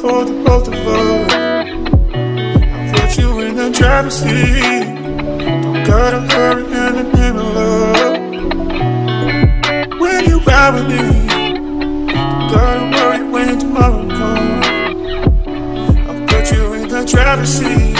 for the both of us. I put you in the driver's seat. Don't gotta hurry in the name of love. When you ride with me, don't gotta worry when tomorrow comes. I put you in the driver's seat.